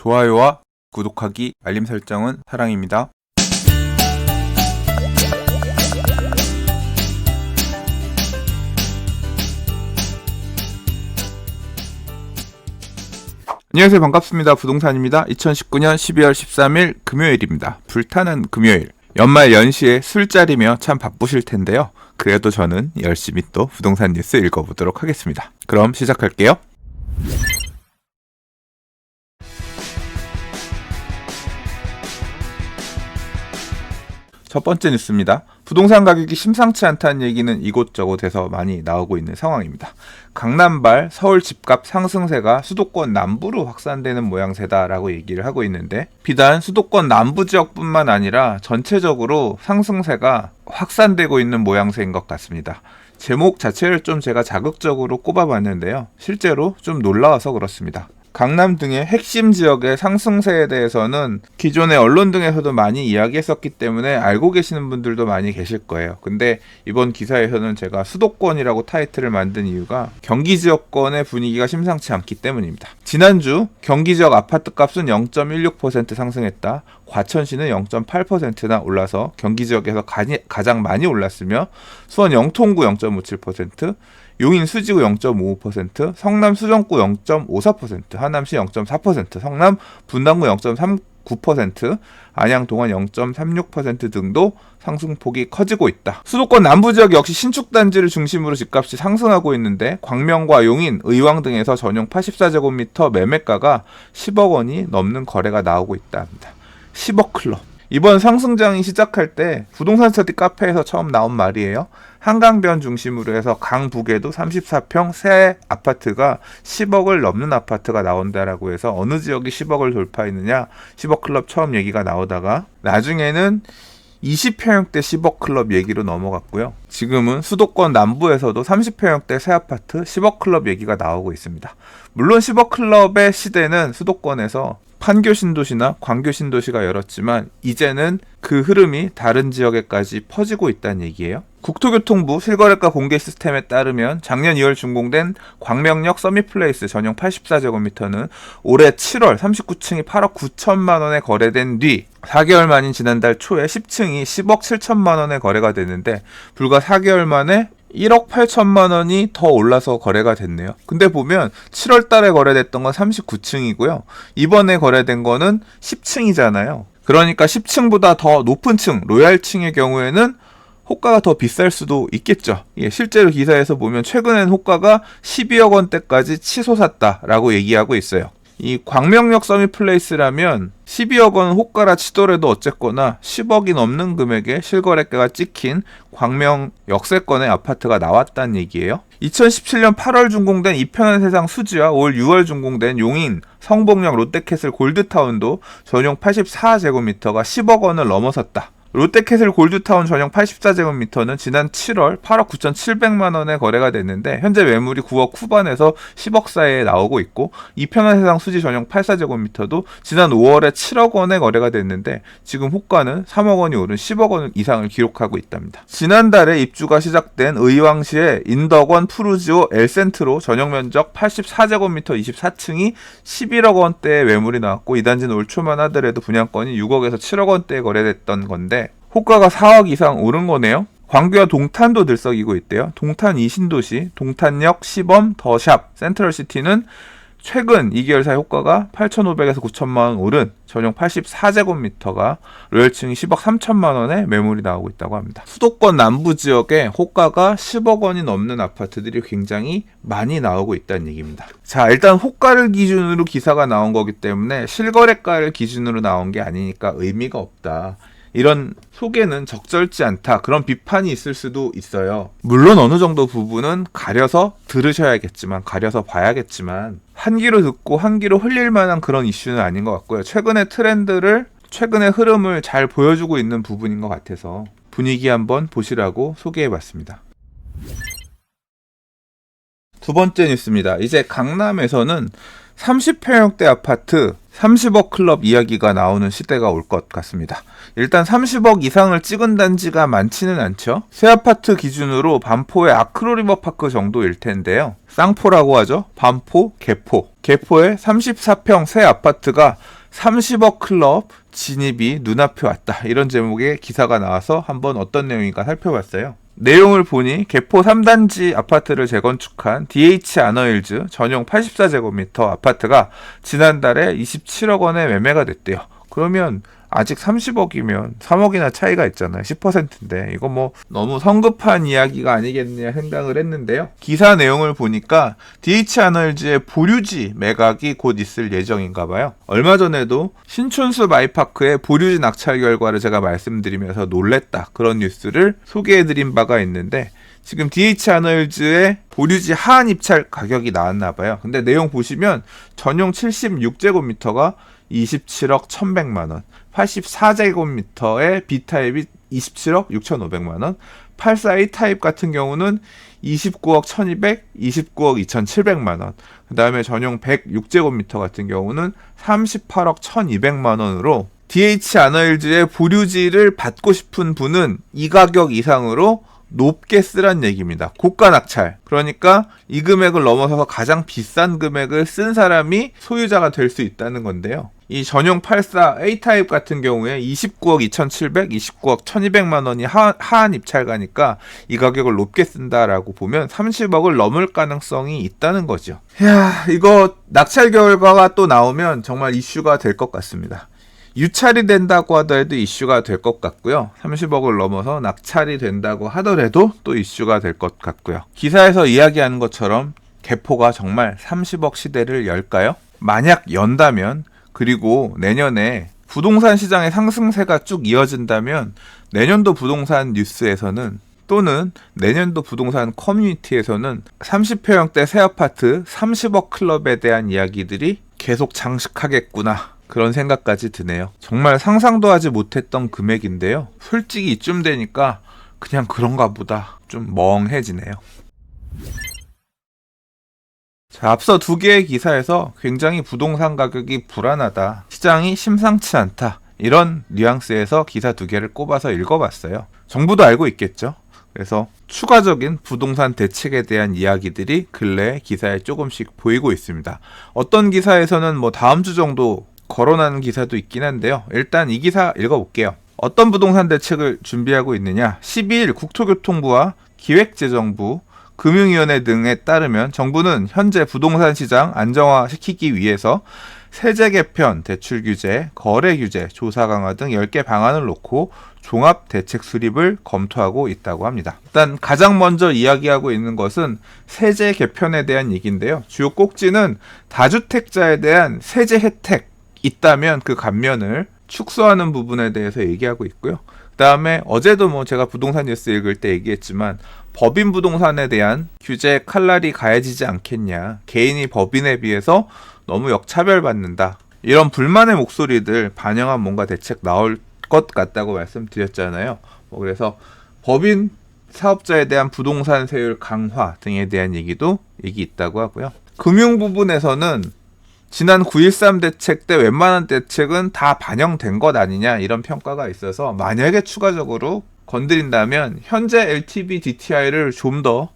좋아요와 구독하기, 알림 설정은 사랑입니다. 안녕하세요. 반갑습니다. 부동산입니다. 2019년 12월 13일 금요일입니다. 불타는 금요일. 연말 연시에 술자리며 참 바쁘실 텐데요. 그래도 저는 열심히 또 부동산 뉴스 읽어보도록 하겠습니다. 그럼 시작할게요. 첫 번째 뉴스입니다. 부동산 가격이 심상치 않다는 얘기는 이곳저곳에서 많이 나오고 있는 상황입니다. 강남발 서울 집값 상승세가 수도권 남부로 확산되는 모양새다라고 얘기를 하고 있는데, 비단 수도권 남부 지역뿐만 아니라 전체적으로 상승세가 확산되고 있는 모양새인 것 같습니다. 제목 자체를 좀 제가 자극적으로 꼽아봤는데요. 실제로 좀 놀라워서 그렇습니다. 강남 등의 핵심 지역의 상승세에 대해서는 기존의 언론 등에서도 많이 이야기했었기 때문에 알고 계시는 분들도 많이 계실 거예요. 근데 이번 기사에서는 제가 수도권이라고 타이틀을 만든 이유가 경기 지역권의 분위기가 심상치 않기 때문입니다. 지난주 경기 지역 아파트 값은 0.16% 상승했다. 과천시는 0.8%나 올라서 경기 지역에서 가장 많이 올랐으며, 수원 영통구 0.57%, 용인 수지구 0.55%, 성남 수정구 0.54%, 하남시 0.4%, 성남 분당구 0.39%, 안양 동안 0.36% 등도 상승폭이 커지고 있다. 수도권 남부 지역 역시 신축 단지를 중심으로 집값이 상승하고 있는데, 광명과 용인, 의왕 등에서 전용 84제곱미터 매매가가 10억 원이 넘는 거래가 나오고 있다 합니다. 10억 클럽. 이번 상승장이 시작할 때 부동산 스터디 카페에서 처음 나온 말이에요. 한강변 중심으로 해서 강북에도 34평 새 아파트가 10억을 넘는 아파트가 나온다라고 해서 어느 지역이 10억을 돌파했느냐, 10억 클럽 처음 얘기가 나오다가 나중에는 20평형대 10억 클럽 얘기로 넘어갔고요. 지금은 수도권 남부에서도 30평형대 새 아파트 10억 클럽 얘기가 나오고 있습니다. 물론 10억 클럽의 시대는 수도권에서 판교 신도시나 광교 신도시가 열었지만, 이제는 그 흐름이 다른 지역에까지 퍼지고 있다는 얘기예요. 국토교통부 실거래가 공개 시스템에 따르면 작년 2월 준공된 광명역 서밋플레이스 전용 84제곱미터는 올해 7월 39층이 8억 9천만 원에 거래된 뒤 4개월 만인 지난달 초에 10층이 10억 7천만 원에 거래가 됐는데, 불과 4개월 만에 1억 8천만 원이 더 올라서 거래가 됐네요. 근데 보면 7월 달에 거래됐던 건 39층이고요. 이번에 거래된 거는 10층이잖아요. 그러니까 10층보다 더 높은 층, 로얄층의 경우에는 호가가 더 비쌀 수도 있겠죠. 실제로 기사에서 보면 최근엔 호가가 12억 원대까지 치솟았다라고 얘기하고 있어요. 이 광명역 서밋플레이스라면 12억 원 호가라 치더라도 어쨌거나 10억이 넘는 금액의 실거래가가 찍힌 광명 역세권의 아파트가 나왔다는 얘기예요. 2017년 8월 준공된 이편한 세상 수지와 올 6월 준공된 용인 성봉역 롯데캐슬 골드타운도 전용 84제곱미터가 10억 원을 넘어섰다. 롯데캐슬 골드타운 전용 84제곱미터는 지난 7월 8억 9,700만 원에 거래가 됐는데, 현재 매물이 9억 후반에서 10억 사이에 나오고 있고, 이편한 세상 수지 전용 84제곱미터도 지난 5월에 7억 원에 거래가 됐는데, 지금 호가는 3억 원이 오른 10억 원 이상을 기록하고 있답니다. 지난달에 입주가 시작된 의왕시의 인덕원 푸르지오 엘센트로 전용 면적 84제곱미터 24층이 11억 원대의 매물이 나왔고, 이 단지는 올 초만 하더라도 분양권이 6억에서 7억 원대에 거래됐던 건데, 호가가 4억 이상 오른 거네요. 광교와 동탄도 들썩이고 있대요. 동탄 이신도시, 동탄역, 시범, 더샵, 센트럴시티는 최근 2개월 사이 호가가 8,500에서 9천만 원 오른 전용 84제곱미터가 로열층이 10억 3천만 원에 매물이 나오고 있다고 합니다. 수도권 남부 지역에 호가가 10억 원이 넘는 아파트들이 굉장히 많이 나오고 있다는 얘기입니다. 자, 일단 호가를 기준으로 기사가 나온 거기 때문에 실거래가를 기준으로 나온 게 아니니까 의미가 없다, 이런 소개는 적절치 않다, 그런 비판이 있을 수도 있어요. 물론 어느 정도 부분은 가려서 들으셔야겠지만, 가려서 봐야겠지만, 한 귀로 듣고 한 귀로 흘릴 만한 그런 이슈는 아닌 것 같고요. 최근의 트렌드를, 최근의 흐름을 잘 보여주고 있는 부분인 것 같아서 분위기 한번 보시라고 소개해봤습니다. 두 번째 뉴스입니다. 이제 강남에서는 30평형대 아파트 30억 클럽 이야기가 나오는 시대가 올 것 같습니다. 일단 30억 이상을 찍은 단지가 많지는 않죠. 새 아파트 기준으로 반포의 아크로리버파크 정도일 텐데요. 쌍포라고 하죠. 반포, 개포. 개포의 34평 새 아파트가 30억 클럽 진입이 눈앞에 왔다. 이런 제목의 기사가 나와서 한번 어떤 내용인가 살펴봤어요. 내용을 보니 개포 3단지 아파트를 재건축한 DH 아너힐즈 전용 84제곱미터 아파트가 지난달에 27억 원에 매매가 됐대요. 그러면 아직 30억이면 3억이나 차이가 있잖아요. 10%인데 이거 뭐 너무 성급한 이야기가 아니겠냐 생각을 했는데요. 기사 내용을 보니까 DH 아너힐즈의 보류지 매각이 곧 있을 예정인가 봐요. 얼마 전에도 신촌수 마이파크의 보류지 낙찰 결과를 제가 말씀드리면서 놀랬다. 그런 뉴스를 소개해드린 바가 있는데 지금 DH 아너힐즈의 보류지 하한 입찰 가격이 나왔나 봐요. 근데 내용 보시면 전용 76제곱미터가 27억 1100만 원, 84제곱미터의 B타입이 27억 6500만 원, 84A 타입 같은 경우는 29억 1200, 29억 2700만 원, 그 다음에 전용 106제곱미터 같은 경우는 38억 1200만 원으로 DH 아너힐즈의 보류지를 받고 싶은 분은 이 가격 이상으로 높게 쓰란 얘기입니다. 고가 낙찰. 그러니까 이 금액을 넘어서서 가장 비싼 금액을 쓴 사람이 소유자가 될 수 있다는 건데요. 이 전용 84A 타입 같은 경우에 29억 2700, 29억 1200만 원이 하한 입찰가니까 이 가격을 높게 쓴다라고 보면 30억을 넘을 가능성이 있다는 거죠. 이야, 이거 낙찰 결과가 또 나오면 정말 이슈가 될 것 같습니다. 유찰이 된다고 하더라도 이슈가 될 것 같고요. 30억을 넘어서 낙찰이 된다고 하더라도 또 이슈가 될 것 같고요. 기사에서 이야기하는 것처럼 개포가 정말 30억 시대를 열까요? 만약 연다면, 그리고 내년에 부동산 시장의 상승세가 쭉 이어진다면 내년도 부동산 뉴스에서는 또는 내년도 부동산 커뮤니티에서는 30평형대 새 아파트 30억 클럽에 대한 이야기들이 계속 장식하겠구나. 그런 생각까지 드네요. 정말 상상도 하지 못했던 금액인데요. 솔직히 이쯤 되니까 그냥 그런가 보다 좀 멍해지네요. 자, 앞서 두 개의 기사에서 굉장히 부동산 가격이 불안하다, 시장이 심상치 않다, 이런 뉘앙스에서 기사 두 개를 꼽아서 읽어봤어요. 정부도 알고 있겠죠. 그래서 추가적인 부동산 대책에 대한 이야기들이 근래 기사에 조금씩 보이고 있습니다. 어떤 기사에서는 뭐 다음 주 정도 거론하는 기사도 있긴 한데요. 일단 이 기사 읽어볼게요. 어떤 부동산 대책을 준비하고 있느냐. 12일 국토교통부와 기획재정부, 금융위원회 등에 따르면 정부는 현재 부동산 시장 안정화시키기 위해서 세제 개편, 대출 규제, 거래 규제, 조사 강화 등 10개 방안을 놓고 종합 대책 수립을 검토하고 있다고 합니다. 일단 가장 먼저 이야기하고 있는 것은 세제 개편에 대한 얘기인데요. 주요 꼭지는 다주택자에 대한 세제 혜택 있다면 그 감면을 축소하는 부분에 대해서 얘기하고 있고요. 그 다음에 어제도 뭐 제가 부동산 뉴스 읽을 때 얘기했지만 법인 부동산에 대한 규제 칼날이 가해지지 않겠냐. 개인이 법인에 비해서 너무 역차별받는다. 이런 불만의 목소리들 반영한 뭔가 대책 나올 것 같다고 말씀드렸잖아요. 그래서 법인 사업자에 대한 부동산 세율 강화 등에 대한 얘기 있다고 하고요. 금융 부분에서는 지난 9.13 대책 때 웬만한 대책은 다 반영된 것 아니냐, 이런 평가가 있어서 만약에 추가적으로 건드린다면 현재 LTV, DTI를 좀 더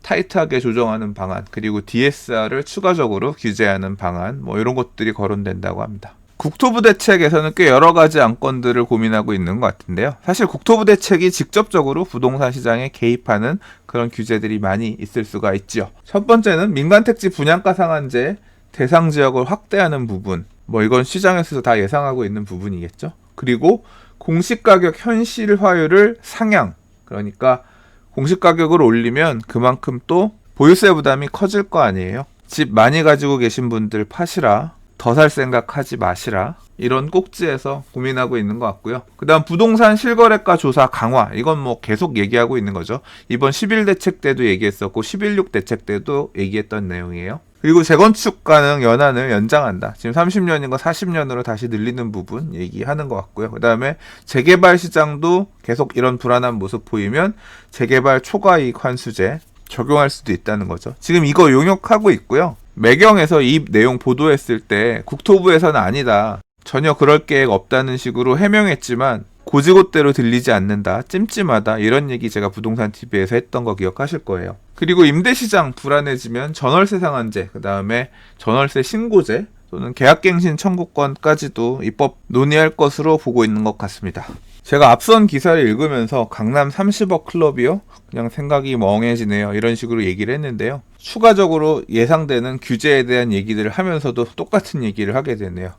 타이트하게 조정하는 방안, 그리고 DSR을 추가적으로 규제하는 방안, 뭐 이런 것들이 거론된다고 합니다. 국토부 대책에서는 꽤 여러 가지 안건들을 고민하고 있는 것 같은데요. 사실 국토부 대책이 직접적으로 부동산 시장에 개입하는 그런 규제들이 많이 있을 수가 있죠. 첫 번째는 민간택지 분양가 상한제 대상 지역을 확대하는 부분, 뭐 이건 시장에서 다 예상하고 있는 부분이겠죠. 그리고 공시가격 현실화율을 상향, 그러니까 공시가격을 올리면 그만큼 또 보유세 부담이 커질 거 아니에요. 집 많이 가지고 계신 분들 파시라, 더 살 생각 하지 마시라, 이런 꼭지에서 고민하고 있는 것 같고요. 그 다음 부동산 실거래가 조사 강화, 이건 뭐 계속 얘기하고 있는 거죠. 이번 11 대책 때도 얘기했었고 11.6 대책 때도 얘기했던 내용이에요. 그리고 재건축 가능 연한을 연장한다. 지금 30년인 거 40년으로 다시 늘리는 부분 얘기하는 것 같고요. 그 다음에 재개발 시장도 계속 이런 불안한 모습 보이면 재개발 초과이익 환수제 적용할 수도 있다는 거죠. 지금 이거 용역하고 있고요. 매경에서 이 내용 보도했을 때 국토부에서는 아니다, 전혀 그럴 계획 없다는 식으로 해명했지만 고지곳대로 들리지 않는다, 찜찜하다, 이런 얘기 제가 부동산 TV에서 했던 거 기억하실 거예요. 그리고 임대시장 불안해지면 전월세 상한제, 그 다음에 전월세 신고제 또는 계약갱신 청구권까지도 입법 논의할 것으로 보고 있는 것 같습니다. 제가 앞선 기사를 읽으면서 강남 30억 클럽이요? 그냥 생각이 멍해지네요, 이런 식으로 얘기를 했는데요. 추가적으로 예상되는 규제에 대한 얘기들을 하면서도 똑같은 얘기를 하게 되네요.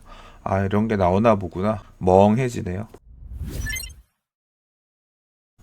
아, 이런 게 나오나 보구나. 멍해지네요.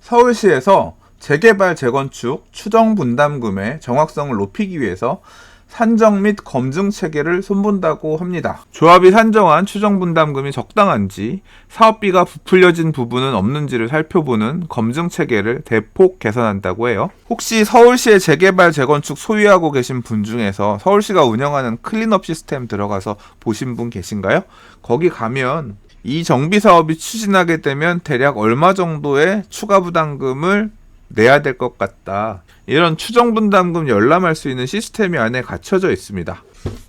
서울시에서 재개발, 재건축, 추정 분담금의 정확성을 높이기 위해서 산정 및 검증 체계를 손본다고 합니다. 조합이 산정한 추정 분담금이 적당한지, 사업비가 부풀려진 부분은 없는지를 살펴보는 검증 체계를 대폭 개선한다고 해요. 혹시 서울시의 재개발, 재건축 소유하고 계신 분 중에서 서울시가 운영하는 클린업 시스템 들어가서 보신 분 계신가요? 거기 가면 이 정비 사업이 추진하게 되면 대략 얼마 정도의 추가 부담금을 내야 될 것 같다, 이런 추정 분담금 열람할 수 있는 시스템이 안에 갖춰져 있습니다.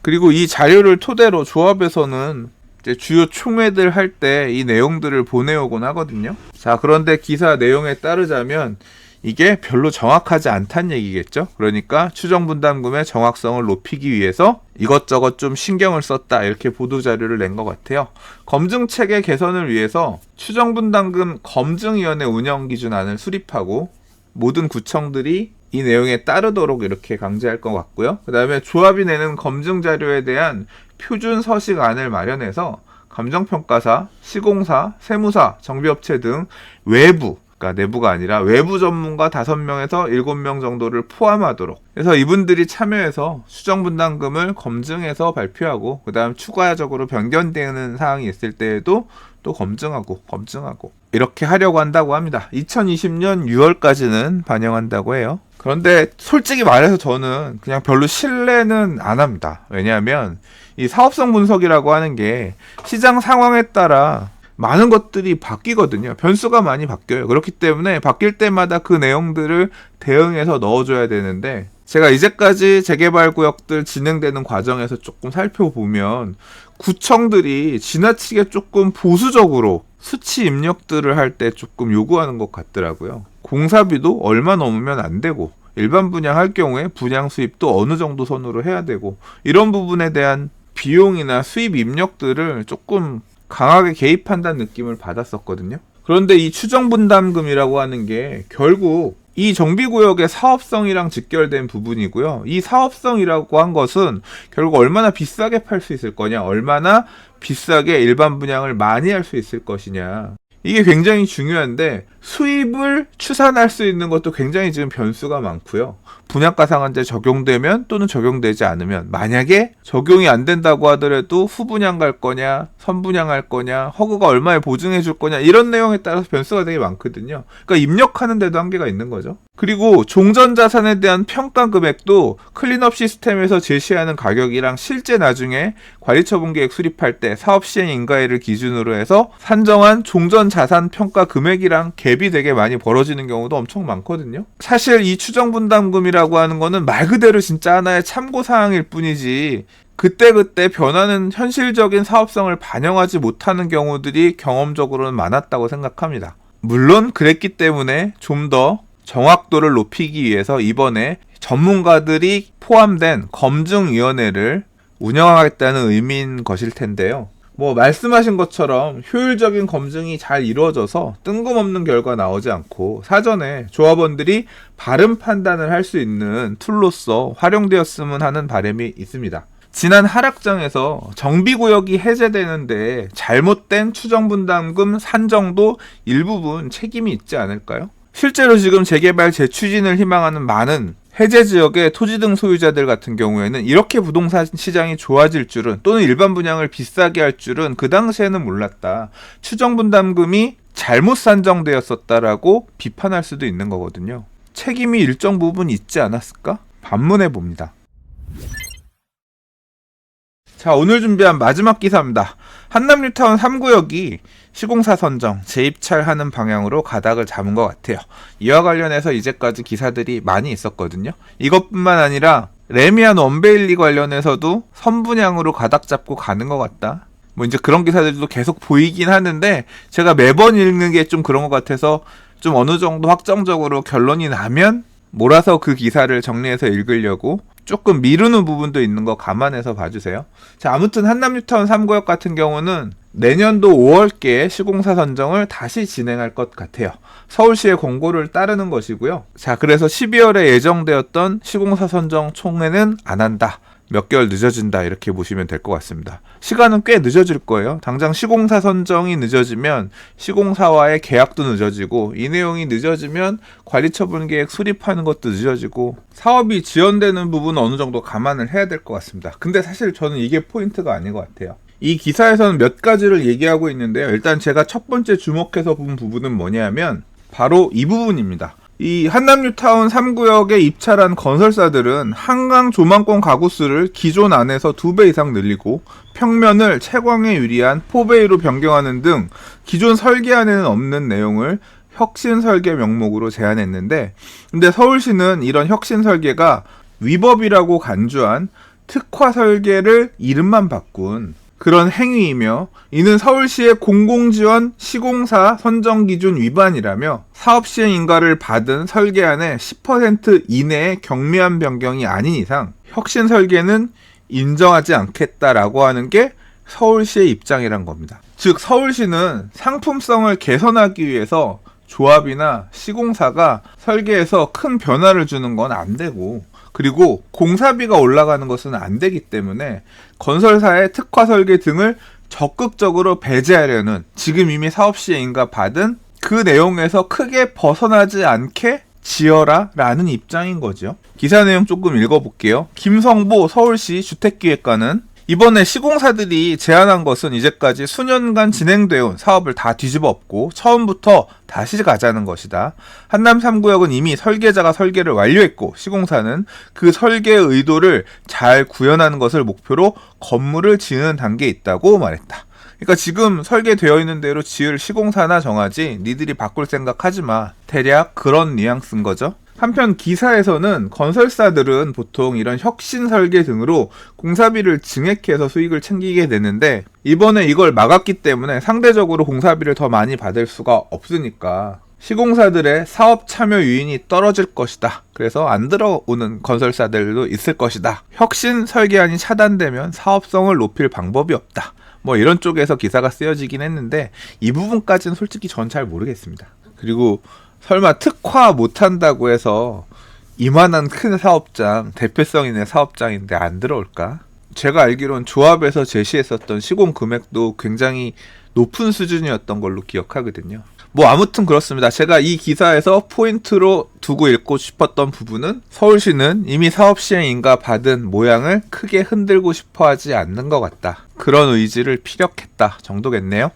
그리고 이 자료를 토대로 조합에서는 이제 주요 총회들 할 때 이 내용들을 보내오곤 하거든요. 자, 그런데 기사 내용에 따르자면 이게 별로 정확하지 않다는 얘기겠죠. 그러니까 추정 분담금의 정확성을 높이기 위해서 이것저것 좀 신경을 썼다, 이렇게 보도자료를 낸 것 같아요. 검증 체계 개선을 위해서 추정 분담금 검증위원회 운영 기준안을 수립하고 모든 구청들이 이 내용에 따르도록 이렇게 강제할 것 같고요. 그 다음에 조합이 내는 검증 자료에 대한 표준 서식안을 마련해서 감정평가사, 시공사, 세무사, 정비업체 등 외부, 그러니까 내부가 아니라 외부 전문가 5명에서 7명 정도를 포함하도록 해서 이분들이 참여해서 추정 분담금을 검증해서 발표하고, 그 다음 추가적으로 변경되는 사항이 있을 때에도 또 검증하고 이렇게 하려고 한다고 합니다. 2020년 6월까지는 반영한다고 해요. 그런데 솔직히 말해서 저는 그냥 별로 신뢰는 안 합니다. 왜냐하면 이 사업성 분석이라고 하는 게 시장 상황에 따라 많은 것들이 바뀌거든요. 변수가 많이 바뀌어요. 그렇기 때문에 바뀔 때마다 그 내용들을 대응해서 넣어줘야 되는데, 제가 이제까지 재개발 구역들 진행되는 과정에서 조금 살펴보면 구청들이 지나치게 조금 보수적으로 수치 입력들을 할 때 조금 요구하는 것 같더라고요. 공사비도 얼마 넘으면 안 되고, 일반 분양할 경우에 분양 수입도 어느 정도 선으로 해야 되고, 이런 부분에 대한 비용이나 수입 입력들을 조금 강하게 개입한다는 느낌을 받았었거든요. 그런데 이 추정 분담금이라고 하는 게 결국 이 정비구역의 사업성이랑 직결된 부분이고요. 이 사업성이라고 한 것은 결국 얼마나 비싸게 팔 수 있을 거냐, 얼마나 비싸게 일반 분양을 많이 할 수 있을 것이냐, 이게 굉장히 중요한데 수입을 추산할 수 있는 것도 굉장히 지금 변수가 많고요. 분양가 상한제 적용되면 또는 적용되지 않으면, 만약에 적용이 안 된다고 하더라도 후분양 갈 거냐, 선분양 할 거냐, 허그가 얼마에 보증해 줄 거냐, 이런 내용에 따라서 변수가 되게 많거든요. 그러니까 입력하는 데도 한계가 있는 거죠. 그리고 종전자산에 대한 평가 금액도 클린업 시스템에서 제시하는 가격이랑 실제 나중에 관리처분계획 수립할 때 사업 시행 인가일을 기준으로 해서 산정한 종전자산 평가 금액이랑 갭이 되게 많이 벌어지는 경우도 엄청 많거든요. 사실 이 추정분담금이라고 하는 거는 말 그대로 진짜 하나의 참고사항일 뿐이지, 그때그때 변하는 현실적인 사업성을 반영하지 못하는 경우들이 경험적으로는 많았다고 생각합니다. 물론 그랬기 때문에 좀 더 정확도를 높이기 위해서 이번에 전문가들이 포함된 검증위원회를 운영하겠다는 의미인 것일 텐데요. 말씀하신 것처럼 효율적인 검증이 잘 이루어져서 뜬금없는 결과 나오지 않고 사전에 조합원들이 바른 판단을 할 수 있는 툴로서 활용되었으면 하는 바람이 있습니다. 지난 하락장에서 정비구역이 해제되는데 잘못된 추정분담금 산정도 일부분 책임이 있지 않을까요? 실제로 지금 재개발 재추진을 희망하는 많은 해제 지역의 토지 등 소유자들 같은 경우에는 이렇게 부동산 시장이 좋아질 줄은, 또는 일반 분양을 비싸게 할 줄은 그 당시에는 몰랐다, 추정분담금이 잘못 산정되었었다라고 비판할 수도 있는 거거든요. 책임이 일정 부분 있지 않았을까? 반문해 봅니다. 자, 오늘 준비한 마지막 기사입니다. 한남뉴타운 3구역이 시공사 선정, 재입찰하는 방향으로 가닥을 잡은 것 같아요. 이와 관련해서 이제까지 기사들이 많이 있었거든요. 이것뿐만 아니라 레미안 원베일리 관련해서도 선분양으로 가닥 잡고 가는 것 같다. 뭐 이제 그런 기사들도 계속 보이긴 하는데 제가 매번 읽는 게 좀 그런 것 같아서 좀 어느 정도 확정적으로 결론이 나면 몰아서 그 기사를 정리해서 읽으려고 조금 미루는 부분도 있는 거 감안해서 봐주세요. 자, 아무튼 한남뉴타운 3구역 같은 경우는 내년도 5월께 시공사 선정을 다시 진행할 것 같아요. 서울시의 공고를 따르는 것이고요. 자, 그래서 12월에 예정되었던 시공사 선정 총회는 안 한다. 몇 개월 늦어진다 이렇게 보시면 될 것 같습니다. 시간은 꽤 늦어질 거예요. 당장 시공사 선정이 늦어지면 시공사와의 계약도 늦어지고 이 내용이 늦어지면 관리처분계획 수립하는 것도 늦어지고 사업이 지연되는 부분은 어느 정도 감안을 해야 될 것 같습니다. 근데 사실 저는 이게 포인트가 아닌 것 같아요. 이 기사에서는 몇 가지를 얘기하고 있는데요. 일단 제가 첫 번째 주목해서 본 부분은 뭐냐면 바로 이 부분입니다. 이 한남뉴타운 3구역에 입찰한 건설사들은 한강 조망권 가구수를 기존 안에서 2배 이상 늘리고 평면을 채광에 유리한 포베이로 변경하는 등 기존 설계안에는 없는 내용을 혁신 설계 명목으로 제안했는데, 근데 서울시는 이런 혁신 설계가 위법이라고 간주한 특화 설계를 이름만 바꾼 그런 행위이며, 이는 서울시의 공공지원 시공사 선정기준 위반이라며 사업시행인가를 받은 설계안의 10% 이내의 경미한 변경이 아닌 이상 혁신 설계는 인정하지 않겠다라고 하는 게 서울시의 입장이란 겁니다. 즉 서울시는 상품성을 개선하기 위해서 조합이나 시공사가 설계에서 큰 변화를 주는 건 안 되고, 그리고 공사비가 올라가는 것은 안 되기 때문에 건설사의 특화 설계 등을 적극적으로 배제하려는, 지금 이미 사업시행인가 받은 그 내용에서 크게 벗어나지 않게 지어라 라는 입장인 거죠. 기사 내용 조금 읽어볼게요. 김성보 서울시 주택기획관은 이번에 시공사들이 제안한 것은 이제까지 수년간 진행되어온 사업을 다 뒤집어 엎고 처음부터 다시 가자는 것이다. 한남 3구역은 이미 설계자가 설계를 완료했고 시공사는 그 설계의 의도를 잘 구현하는 것을 목표로 건물을 지으는 단계에 있다고 말했다. 그러니까 지금 설계되어 있는 대로 지을 시공사나 정하지 니들이 바꿀 생각 하지 마. 대략 그런 뉘앙스인 거죠. 한편 기사에서는 건설사들은 보통 이런 혁신 설계 등으로 공사비를 증액해서 수익을 챙기게 되는데 이번에 이걸 막았기 때문에 상대적으로 공사비를 더 많이 받을 수가 없으니까 시공사들의 사업 참여 유인이 떨어질 것이다. 그래서 안 들어오는 건설사들도 있을 것이다. 혁신 설계안이 차단되면 사업성을 높일 방법이 없다. 뭐 이런 쪽에서 기사가 쓰여지긴 했는데 이 부분까지는 솔직히 전 잘 모르겠습니다. 그리고 설마 특화 못한다고 해서 이만한 큰 사업장, 대표성 있는 사업장인데 안 들어올까? 제가 알기로는 조합에서 제시했었던 시공 금액도 굉장히 높은 수준이었던 걸로 기억하거든요. 뭐 아무튼 그렇습니다. 제가 이 기사에서 포인트로 두고 읽고 싶었던 부분은 서울시는 이미 사업시행인가 받은 모양을 크게 흔들고 싶어 하지 않는 것 같다. 그런 의지를 피력했다 정도겠네요.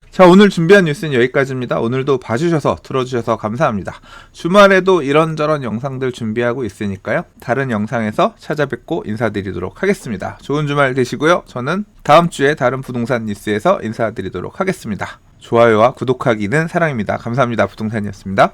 자, 오늘 준비한 뉴스는 여기까지입니다. 오늘도 봐주셔서 들어주셔서 감사합니다. 주말에도 이런저런 영상들 준비하고 있으니까요. 다른 영상에서 찾아뵙고 인사드리도록 하겠습니다. 좋은 주말 되시고요. 저는 다음 주에 다른 부동산 뉴스에서 인사드리도록 하겠습니다. 좋아요와 구독하기는 사랑입니다. 감사합니다. 부동산이었습니다.